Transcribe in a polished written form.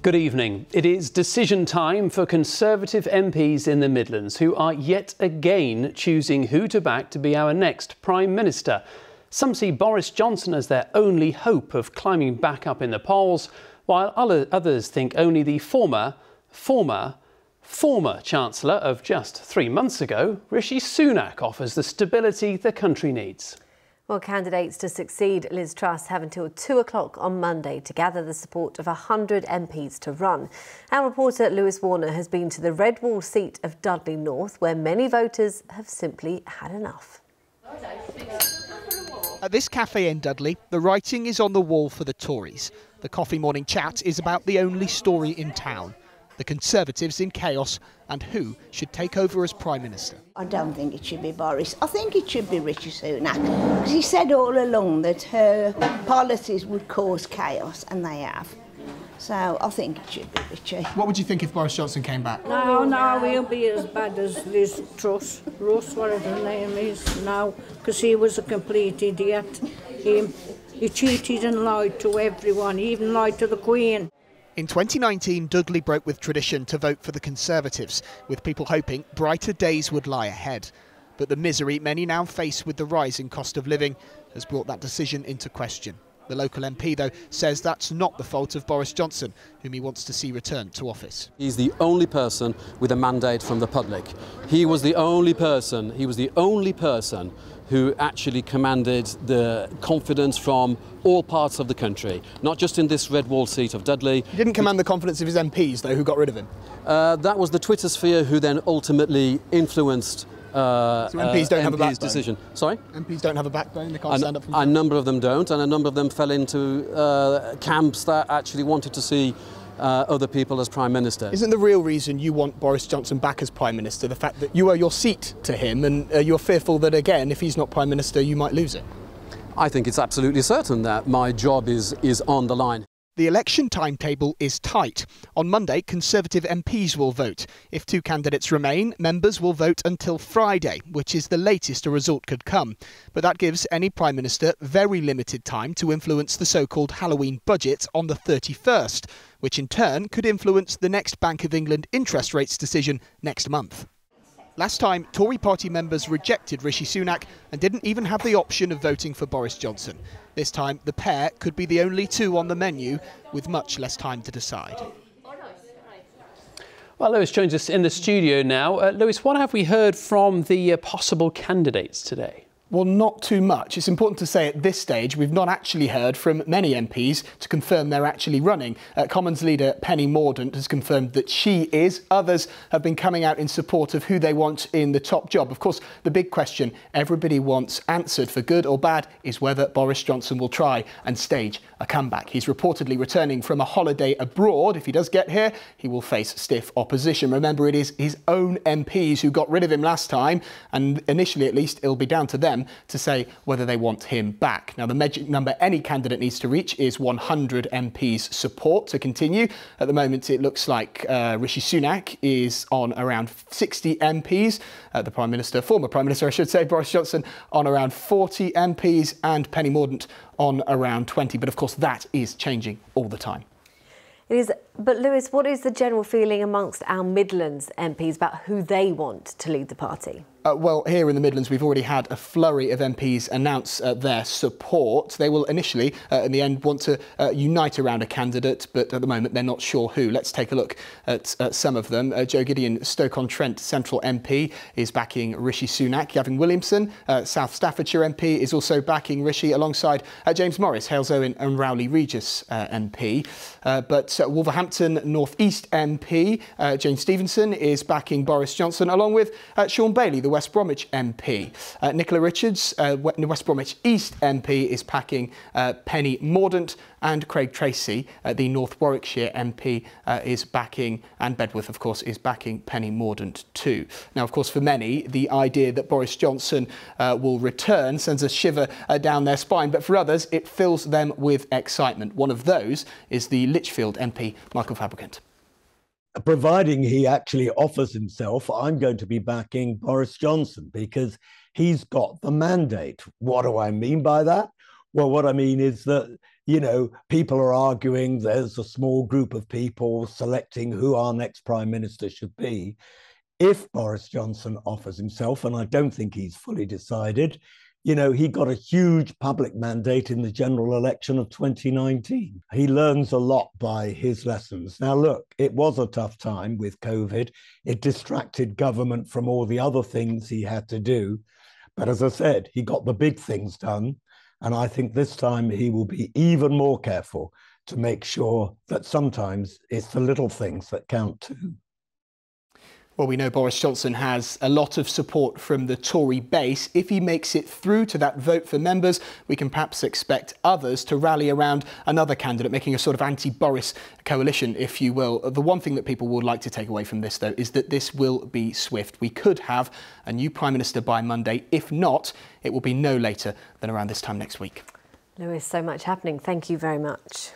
Good evening. It is decision time for Conservative MPs in the Midlands who are yet again choosing who to back to be our next Prime Minister. Some see Boris Johnson as their only hope of climbing back up in the polls, while others think only the former Chancellor of just 3 months ago, Rishi Sunak, offers the stability the country needs. Well, candidates to succeed Liz Truss have until 2 o'clock on Monday to gather the support of 100 MPs to run. Our reporter Lewis Warner has been to the Red Wall seat of Dudley North, where many voters have simply had enough. At this cafe in Dudley, the writing is on the wall for the Tories. The coffee morning chat is about the only story in town: the Conservatives in chaos and who should take over as Prime Minister. I don't think it should be Boris. I think it should be Rishi Sunak, because he said all along that her policies would cause chaos, and they have. So I think it should be Rishi. What would you think if Boris Johnson came back? No, he'll be as bad as Liz Truss, whatever her name is now, because he was a complete idiot. He cheated and lied to everyone, he even lied to the Queen. In 2019, Dudley broke with tradition to vote for the Conservatives, with people hoping brighter days would lie ahead. But the misery many now face with the rise in cost of living has brought that decision into question. The local MP, though, says that's not the fault of Boris Johnson, whom he wants to see return to office. He's the only person with a mandate from the public. He was the only person who actually commanded the confidence from all parts of the country, not just in this Red Wall seat of Dudley. He didn't command the confidence of his MPs, though, who got rid of him. That was the Twitter sphere who then ultimately influenced so MPs don't have a backbone. Decision. Sorry? MPs don't have a backbone, they can't stand up for a number of them don't, and a number of them fell into camps that actually wanted to see other people as Prime Minister. Isn't the real reason you want Boris Johnson back as Prime Minister the fact that you owe your seat to him, and you're fearful that, again, if he's not Prime Minister, you might lose it? I think it's absolutely certain that my job is on the line. The election timetable is tight. On Monday, Conservative MPs will vote. If 2 candidates remain, members will vote until Friday, which is the latest a result could come. But that gives any Prime Minister very limited time to influence the so-called Halloween budget on the 31st, which in turn could influence the next Bank of England interest rates decision next month. Last time, Tory party members rejected Rishi Sunak and didn't even have the option of voting for Boris Johnson. This time, the pair could be the only 2 on the menu, with much less time to decide. Well, Lewis joins us in the studio now. Lewis, what have we heard from the possible candidates today? Well, not too much. It's important to say at this stage we've not actually heard from many MPs to confirm they're actually running. Commons leader Penny Mordaunt has confirmed that she is. Others have been coming out in support of who they want in the top job. Of course, the big question everybody wants answered, for good or bad, is whether Boris Johnson will try and stage a comeback. He's reportedly returning from a holiday abroad. If he does get here, he will face stiff opposition. Remember, it is his own MPs who got rid of him last time, and initially at least it'll be down to them to say whether they want him back. Now, the magic number any candidate needs to reach is 100 MPs support to continue. At the moment, it looks like Rishi Sunak is on around 60 MPs. The former Prime Minister, I should say, Boris Johnson, on around 40 MPs, and Penny Mordaunt on around 20. But of course, that is changing all the time. It is, but Lewis, what is the general feeling amongst our Midlands MPs about who they want to lead the party? Well, here in the Midlands, we've already had a flurry of MPs announce their support. They will initially, in the end, want to unite around a candidate, but at the moment, they're not sure who. Let's take a look at some of them. Joe Gideon, Stoke-on-Trent Central MP, is backing Rishi Sunak. Gavin Williamson, South Staffordshire MP, is also backing Rishi, alongside James Morris, Hales Owen and Rowley Regis MP. But Wolverhampton North East MP, Jane Stevenson, is backing Boris Johnson, along with Sean Bailey, the West Bromwich MP. Nicola Richards, West Bromwich East MP, is backing Penny Mordaunt, and Craig Tracy, the North Warwickshire MP, is backing, and Bedworth, of course, is backing Penny Mordaunt too. Now, of course, for many, the idea that Boris Johnson will return sends a shiver down their spine, but for others, it fills them with excitement. One of those is the Lichfield MP, Michael Fabricant. Providing he actually offers himself, I'm going to be backing Boris Johnson because he's got the mandate. What do I mean by that? Well, what I mean is that you know, people are arguing there's a small group of people selecting who our next Prime Minister should be. If Boris Johnson offers himself, and I don't think he's fully decided, you know, he got a huge public mandate in the general election of 2019. He learns a lot by his lessons. Now, look, it was a tough time with COVID. It distracted government from all the other things he had to do. But as I said, he got the big things done. And I think this time he will be even more careful to make sure that sometimes it's the little things that count too. Well, we know Boris Johnson has a lot of support from the Tory base. If he makes it through to that vote for members, we can perhaps expect others to rally around another candidate, making a sort of anti-Boris coalition, if you will. The one thing that people would like to take away from this, though, is that this will be swift. We could have a new Prime Minister by Monday. If not, it will be no later than around this time next week. Lewis, so much happening. Thank you very much.